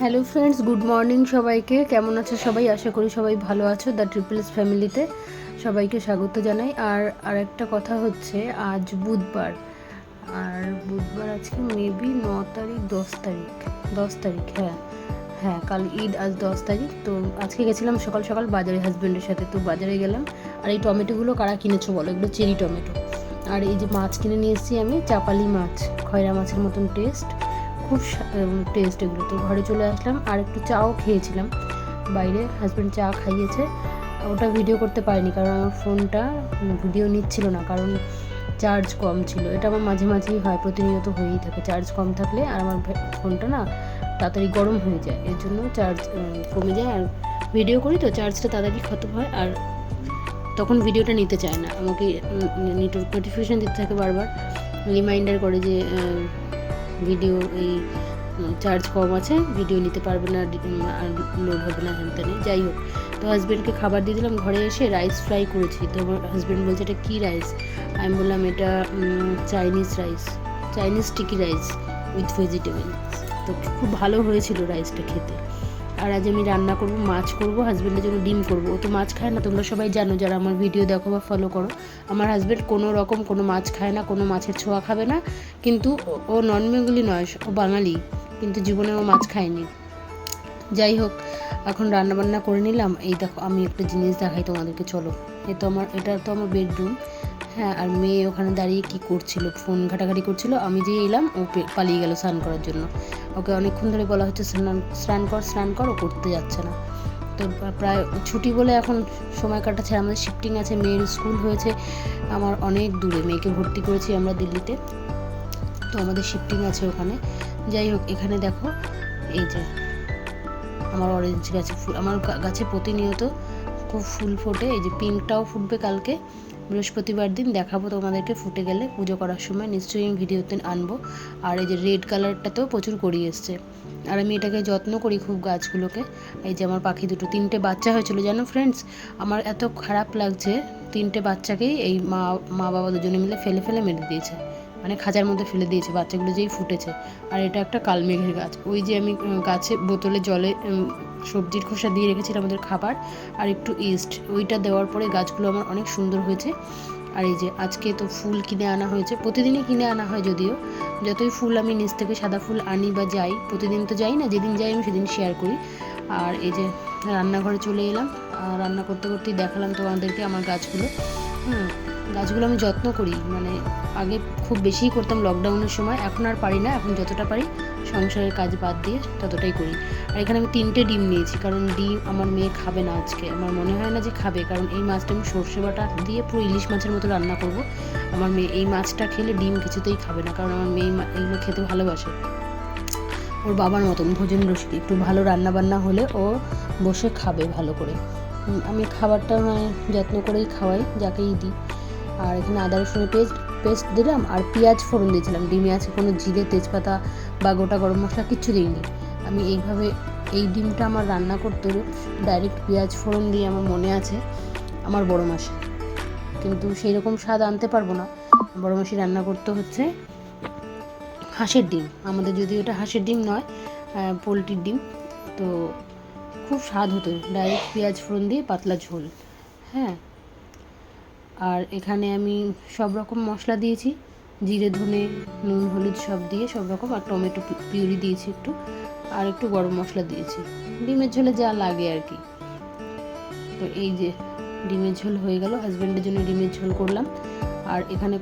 Hello friends, good morning সবাইকে। কেমন আছো সবাই? আশা করি সবাই ভালো আছো। দ্য ট্রিপলস ফ্যামিলিতে সবাইকে স্বাগত জানাই। আর একটা কথা হচ্ছে, আজ বুধবার, আর বুধবার আজকে মেবি 9 তারিখ, 10 তারিখ, হ্যাঁ হ্যাঁ, কাল ঈদ, আজ 10 তারিখ। তো আজকে গেছিলাম সকাল সকাল বাজারে হাজব্যান্ডের সাথে। তো বাজারে গেলাম, আর এই টমেটোগুলো কারা কিনেছো বলো? এগুলো চেরি টমেটো। আর এই যে মাছ কিনে নিয়ে এসেছি আমি, চাপালি মাছ, খয়রা মাছের মতন টেস্ট, খুব টেস্ট এগুলো। তো ঘরে চলে আসলাম, আর একটু চাও খেয়েছিলাম বাইরে, হাজব্যান্ড চা খাইয়েছে। ওটা ভিডিও করতে পারিনি কারণ আমার ফোনটা ভিডিও নিচ্ছিল না, কারণ চার্জ কম ছিল। এটা আমার মাঝে মাঝেই হয়, প্রতিনিয়ত হয়েই থাকে। চার্জ কম থাকলে আর আমার ফোনটা না তাড়াতাড়ি গরম হয়ে যায়, এর জন্য চার্জ কমে যায়। আর ভিডিও করি তো চার্জটা তাড়াতাড়ি খতম হয়, আর তখন ভিডিওটা নিতে চায় না, আমাকে নোটিফিকেশান দিতে থাকে বারবার, রিমাইন্ডার করে যে ভিডিও এই চার্জ কম আছে, ভিডিও নিতে পারবে না, আর লোড হবে না, হ্যান ত্যানে। যাই হোক, তো হাজব্যান্ডকে খাবার দিয়ে দিলাম। ঘরে এসে রাইস ফ্রাই করেছি। তো আমার হাজব্যান্ড বলছে এটা কী রাইস? আমি বললাম এটা Chinese rice, Chinese sticky rice with vegetable. তো খুব ভালো হয়েছিল রাইসটা খেতে। আর আজ আমি রান্না করব, মাছ করব, হাজব্যান্ডের জন্য ডিম করব। ও তো মাছ খায় না, তোমরা সবাই জানো যারা আমার ভিডিও দেখো বা ফলো করো। আমার হাজব্যান্ড কোনো রকম কোনো মাছ খায় না, কোনো মাছের ছোঁয়া খাবে না। কিন্তু ও নন বেঙ্গলি নয়, ও বাঙালি, কিন্তু জীবনে ও মাছ খায়নি। যাই হোক, এখন রান্নাবান্না করে নিলাম। এই দেখো, আমি একটা জিনিস দেখাই তোমাদেরকে, চলো। এটা তো আমার বেডরুম, হ্যাঁ। আর মেয়ে ওখানে দাঁড়িয়ে কি করছিল, ফোন ঘাটাঘাটি করছিল। আমি যে এলাম, ও পালিয়ে গেল স্নান করার জন্য। ওকে অনেকক্ষণ ধরে বলা হচ্ছে স্নান কর, ও করতে যাচ্ছে না। তো প্রায় ছুটি বলে এখন সময় কাটাচ্ছে। আমাদের শিফটিং আছে, মেয়ের স্কুল হয়েছে আমার অনেক দূরে, মেয়েকে ভর্তি করেছি আমরা দিল্লিতে, তো আমাদের শিফটিং আছে ওখানে। যাই হোক, এখানে দেখো, এই যে আমার অরেঞ্জ গাছে ফুল, আমার গাছে প্রতিনিয়ত খুব ফুল ফোটে। এই যে পিঙ্কটাও ফুটবে কালকে, বৃহস্পতিবার দিন দেখাবো তোমাদেরকে, ফুটে গেলে পুজো করার সময় নিশ্চয়ই আমি ভিডিওতে আনবো। আর এই যে রেড কালারটাতেও প্রচুর কড়ি এসছে, আর আমি এটাকে যত্ন করি খুব গাছগুলোকে। এই যে আমার পাখি দুটো, 3টে বাচ্চা হয়েছিল জানো ফ্রেন্ডস। আমার এত খারাপ লাগছে, 3টে বাচ্চাকেই এই মা বাবা দুজনে মিলে ফেলে মেরে দিয়েছে, মানে খাঁচার মধ্যে ফেলে দিয়েছে বাচ্চাগুলো যেই ফুটেছে। আর এটা একটা কালমেঘের গাছ। ওই যে আমি গাছে বোতলে জলে সবজির খোসা দিয়ে রেখেছিলাম আমাদের খাবার, আর একটু ইস্ট, ওইটা দেওয়ার পরে গাছগুলো আমার অনেক সুন্দর হয়েছে। আর এই যে আজকে তো ফুল কিনে আনা হয়েছে, প্রতিদিনই কিনে আনা হয় যদিও, যতই ফুল আমি নিচ থেকে সাদা ফুল আনি বা যাই, প্রতিদিন তো যাই না, যেদিন যাই আমি সেদিন শেয়ার করি। আর এই যে রান্নাঘরে চলে এলাম, রান্না করতে করতেই দেখালাম তোমাদেরকে আমার গাছগুলো। গাছগুলো আমি যত্ন করি, মানে আগে খুব বেশিই করতাম লকডাউনের সময়, এখন আর পারি না। এখন যতটা পারি সংসারের কাজ বাদ দিয়ে ততটাই করি। আর এখানে আমি 3টে ডিম নিয়েছি, কারণ ডিম আমার মেয়ে খাবে না আজকে, আমার মনে হয় না যে খাবে, কারণ এই মাছটা আমি সর্ষে বাটা দিয়ে পুরো ইলিশ মাছের মতো রান্না করব। আমার মেয়ে এই মাছটা খেলে ডিম কিছুতেই খাবে না, কারণ আমার মেয়ে এগুলো খেতে ভালোবাসে, ওর বাবার মতন ভোজন রসিক। একটু ভালো রান্নাবান্না হলে ও বসে খাবে ভালো করে। আমি খাবারটা মানে যত্ন করেই খাওয়াই, যাকেই দিই। আর এখানে আদা রসুনের পেস্ট দিলাম, আর পেঁয়াজ ফোড়ন দিয়েছিলাম। ডিমে আছে কোনো জিরে, তেজপাতা বা গোটা গরম মশলা কিচ্ছু দিইনি। আমি এইভাবে, এই ডিমটা আমার রান্না করতে হলো ডাইরেক্ট পেঁয়াজ ফোড়ন দিয়ে, আমার মনে আছে আমার বড় মাসি, কিন্তু সেই রকম স্বাদ আনতে পারবো না। বড় মাসি রান্না করতে হচ্ছে হাঁসের ডিম, আমাদের যদি ওটা হাঁসের ডিম নয়, পোলট্রির ডিম, তো খুব স্বাদ হতো ডাইরেক্ট পেঁয়াজ ফোড়ন দিয়ে পাতলা ঝোল, হ্যাঁ। আর এখানে আমি সব রকম মশলা দিয়েছি, জিরে, ধনে, নুন, হলুদ সব দিয়ে সব রকম, আর টমেটো পিউরি দিয়েছি একটু, আর একটু গরম মশলা দিয়েছি, ডিমের ঝোলে যা লাগে আর কি। তো এই যে ডিমের ঝোল হয়ে গেল, হাজব্যান্ডের জন্য ডিমের ঝোল করলাম। আর এখানে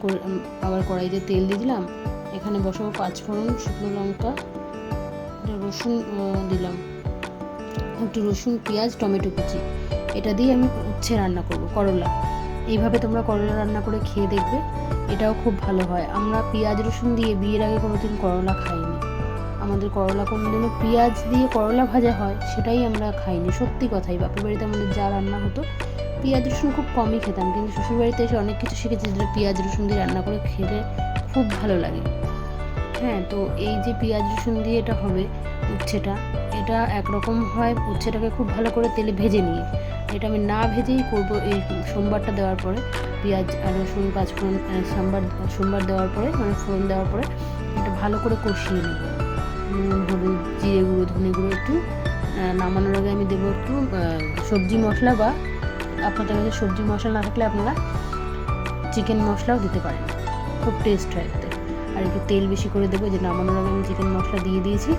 আবার কড়াইতে তেল দিয়ে দিলাম, এখানে বসাবো 5 ফোড়ন, শুকনো লঙ্কা, রসুন দিলাম, একটু রসুন, পেঁয়াজ, টমেটো কুচি, এটা দিয়ে আমি উচ্ছে রান্না করব, করলা। এইভাবে তোমরা করলা রান্না করে খেয়ে দেখবে, এটাও খুব ভালো হয়। আমরা পেঁয়াজ রসুন দিয়ে বিয়ের আগে কোনোদিন করলা খাইনি, আমাদের করলা কোনোদিনও পেঁয়াজ দিয়ে করলা ভাজা হয় সেটাই আমরা খাইনি, সত্যি কথাই। বাপের বাড়িতে আমাদের যা রান্না হতো পেঁয়াজ রসুন খুব কমই খেতাম, কিন্তু শ্বশুরবাড়িতে এসে অনেক কিছু শিখেছি যেটা পেঁয়াজ রসুন দিয়ে রান্না করে খেলে খুব ভালো লাগে, হ্যাঁ। তো এই যে পেঁয়াজ রসুন দিয়ে এটা হবে উচ্ছেটা, এটা একরকম হয়, উচ্ছেটাকে খুব ভালো করে তেলে ভেজে নিয়ে, এটা আমি না ভেজেই করবো এই সোমবারটা দেওয়ার পরে, পেঁয়াজ আর রসুন 5 ফোড়ন সোমবার দেওয়ার পরে, মানে ফোড়ন দেওয়ার পরে এটা ভালো করে কষিয়ে নেব, নুন, হলুদ, জিরে গুঁড়ো, ধনে গুঁড়ো একটু। নামানোর আগে আমি দেবো একটু সবজি মশলা, বা আপনাদের কাছে সবজি মশলা না থাকলে আপনারা চিকেন মশলাও দিতে পারেন, খুব টেস্ট হয় এতে। আর একটু তেল বেশি করে দেবো, যে নামানোর আগে আমি চিকেন মশলা দিয়ে দিয়েছি।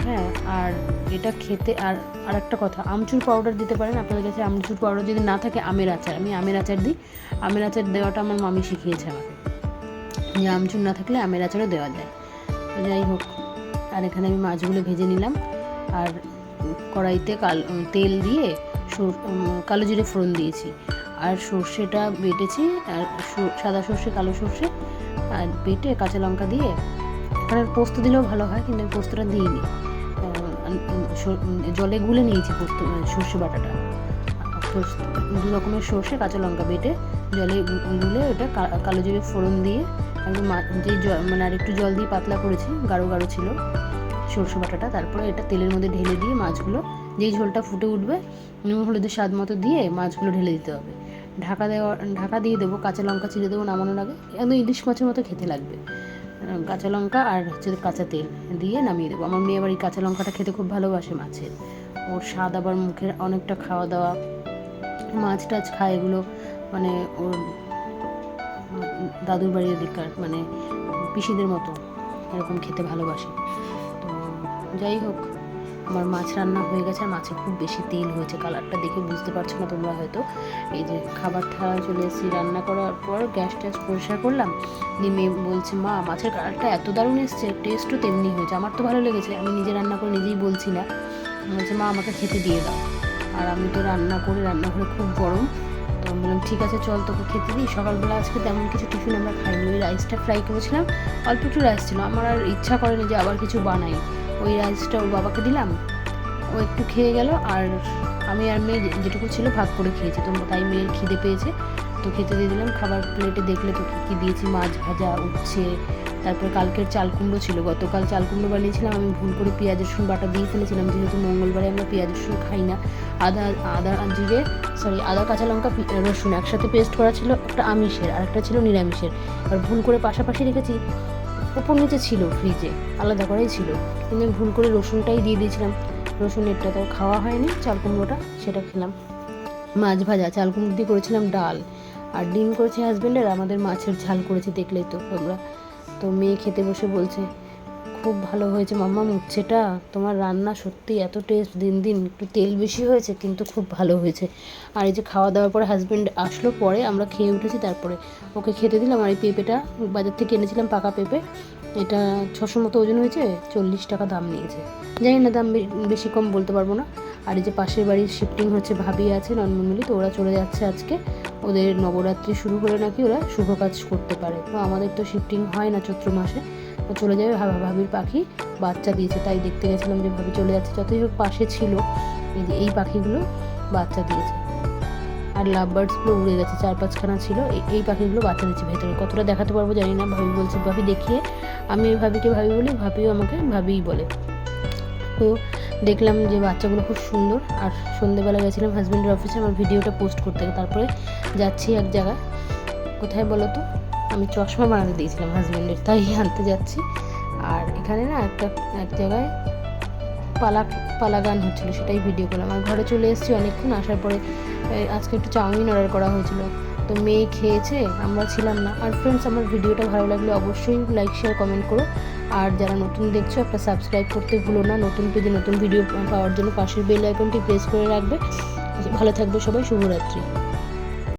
হ্যাঁ, আর এটা খেতে আর একটা কথা, আমচুর পাউডার দিতে পারেন আপনাদের কাছে। আমচুর পাউডার যদি না থাকে, আমের আচার, আমি আমের আচার দিই। আমের আচার দেওয়াটা আমার মামি শিখিয়েছে আমাকে, যে আমচুর না থাকলে আমের আচারও দেওয়া যায়। তো যাই হোক, আর এখানে আমি মাছগুলো ভেজে নিলাম। আর কড়াইতে তেল দিয়ে কালো জিরে ফোড়ন দিয়েছি, আর সর্ষেটা বেটেছি, আর সাদা সর্ষে, কালো সর্ষে আর বেটে কাঁচা লঙ্কা দিয়ে, এখানে পোস্ত দিলেও ভালো হয়, কিন্তু আমি পোস্তটা দিইনি। জলে গুলে নিয়েছি পোস্ত, সর্ষে বাটাটা। 2 রকমের সর্ষে, কাঁচা লঙ্কা বেটে জলে গুলে ওটা কালো জিরে ফোড়ন দিয়ে একদম মানে আর একটু জল দিয়ে পাতলা করেছি, গাঢ় গাঢ় ছিল সর্ষে বাটাটা। তারপরে এটা তেলের মধ্যে ঢেলে দিয়ে মাছগুলো, যেই ঝোলটা ফুটে উঠবে, নুন হলুদের স্বাদ মতো দিয়ে মাছগুলো ঢেলে দিতে হবে। ঢাকা দিয়ে দেবো, কাঁচা লঙ্কা চিড়ে দেবো নামানোর আগে, একদম ইলিশ মাছের মতো খেতে লাগবে। কাঁচা লঙ্কা আর কাঁচা তেল দিয়ে নামিয়ে দেবো। আমার মেয়ে আবার এই কাঁচা লঙ্কাটা খেতে খুব ভালোবাসে মাছের, ওর স্বাদ আবার মুখের অনেকটা খাওয়া দাওয়া, মাছ টাছ খায় এগুলো, মানে ওর দাদুর বাড়ির দিককার মানে পিসিদের মতো এরকম খেতে ভালোবাসে। তো যাই হোক, আমার মাছ রান্না হয়ে গেছে। আর মাছে খুব বেশি তেল হয়েছে, কালারটা দেখে বুঝতে পারছো না তোমরা হয়তো। এই যে খাবার থালা চলে এসেছি, রান্না করার পর গ্যাস ট্যাস পরিষ্কার করলাম, দিয়ে মেয়ে বলছে, মা মাছের কালারটা এত দারুণ এসছে, টেস্টও তেমনি হয়েছে। আমার তো ভালো লেগেছে, আমি নিজে রান্না করে নিজেই বলছি না, বলছে মা আমাকে খেতে দিয়ে দাও। আর আমি তো রান্নাঘরে খুব গরম, তো আমি বললাম ঠিক আছে চল তোকে খেতে দিই। সকালবেলা আজকে তেমন কিছু টিফিন আমরা খাইনি, ওই রাইসটা ফ্রাই করেছিলাম, অল্প একটু রাইস ছিল, আমার আর ইচ্ছা করেনি যে আবার কিছু বানাই। ওই রাইসটা ওর বাবাকে দিলাম, ও একটু খেয়ে গেল, আর আমি আর মেয়ে যেটুকু ছিল ভাগ করে খেয়েছি। তো তাই মেয়ের খিদে পেয়েছে, তো খেতে দিয়ে দিলাম। খাবার প্লেটে দেখলে তো কী কী দিয়েছি, মাছ ভাজা, উচ্ছে, তারপরে কালকের চাল কুমড়ো ছিল, গতকাল চাল কুমড়ো বানিয়েছিলাম, আমি ভুল করে পেঁয়াজ রসুন বাটা দিয়ে ফেলেছিলাম, যেহেতু মঙ্গলবারে আমরা পেঁয়াজ রসুন খাই না। আদা কাঁচা লঙ্কা রসুন একসাথে পেস্ট করা ছিল, একটা আমিষের আর একটা ছিল নিরামিষের। আর ভুল করে পাশাপাশি রেখেছি, ওপর নিচে ছিল ফ্রিজে, আলাদা করেই ছিল, কিন্তু আমি ভুল করে রসুনটাই দিয়ে দিয়েছিলাম। রসুনেরটা তো খাওয়া হয়নি, চাল কুমড়োটা সেটা খেলাম। মাছ ভাজা, চাল কুমড়ো দিয়ে করেছিলাম ডাল, আর ডিম করেছে হাজব্যান্ডের, আমাদের মাছের ঝাল করেছি, দেখলেই তো তোমরা। তো মেয়ে খেতে বসে বলছে খুব ভালো হয়েছে মাম্মা, উচ্ছেটা তোমার রান্না সত্যি এত টেস্ট, দিন দিন একটু তেল বেশি হয়েছে কিন্তু খুব ভালো হয়েছে। আর এই যে খাওয়া দাওয়ার পরে হাজব্যান্ড আসলো, পরে আমরা খেয়ে উঠেছি, তারপরে ওকে খেতে দিলাম। আর এই পেঁপেটা বাজার থেকে এনেছিলাম, পাকা পেঁপে, এটা 600 মতো ওজন হয়েছে, 40 টাকা দাম নিয়েছে, জানি না দাম বেশি কম বলতে পারবো না। আর এই যে পাশের বাড়ির শিফটিং হচ্ছে, ভাবি আছে ননমুলি, তো ওরা চলে যাচ্ছে আজকে, ওদের নবরাত্রি শুরু হলে নাকি ওরা শুভ কাজ করতে পারে। তো আমাদের তো শিফটিং হয় না চৈত্র মাসে, তো চলে যাবে। ভাবির পাখি বাচ্চা দিয়েছে, তাই দেখতে গেছিলাম যে ভাবি চলে যাচ্ছে, যতই হোক পাশে ছিল। এই যে এই পাখিগুলো বাচ্চা দিয়েছে, আর লাভ বার্ডসগুলো উড়ে গেছে, 4-5খানা ছিল, এই পাখিগুলো বাচ্চা দিচ্ছে ভেতরে। কতটা দেখাতে পারবো জানি না, ভাবি বলছে ভাবি দেখিয়ে, আমি ভাবিকে ভাবি বলি, ভাবিও আমাকে ভাবিই বলে। তো দেখলাম যে বাচ্চাগুলো খুব সুন্দর। আর সন্ধ্যেবেলা গেছিলাম হাজব্যান্ডের অফিসে আমার ভিডিওটা পোস্ট করতে, তারপরে যাচ্ছি এক জায়গায়, কোথায় বলো তো, আমি চশমা বানাতে দিয়েছিলাম হাজব্যান্ডের, তাই আনতে যাচ্ছি। আর এখানে না এক জায়গায় পালা গান হচ্ছিলো, সেটাই ভিডিও করলাম। আর ঘরে চলে এসেছি অনেকক্ষণ, আসার পরে আজকে একটু চাউমিন অর্ডার করা হয়েছিল, তো মেয়ে খেয়েছে, আমরা ছিলাম না। আর ফ্রেন্ডস, আমার ভিডিওটা ভালো লাগলে অবশ্যই লাইক শেয়ার কমেন্ট করো, আর যারা নতুন দেখছো একটা সাবস্ক্রাইব করতে ভুলো না, নতুন পেজে নতুন ভিডিও পাওয়ার জন্য পাশের বেল আইকনটি প্রেস করে রাখবে। ভালো থাকবে সবাই, শুভরাত্রি।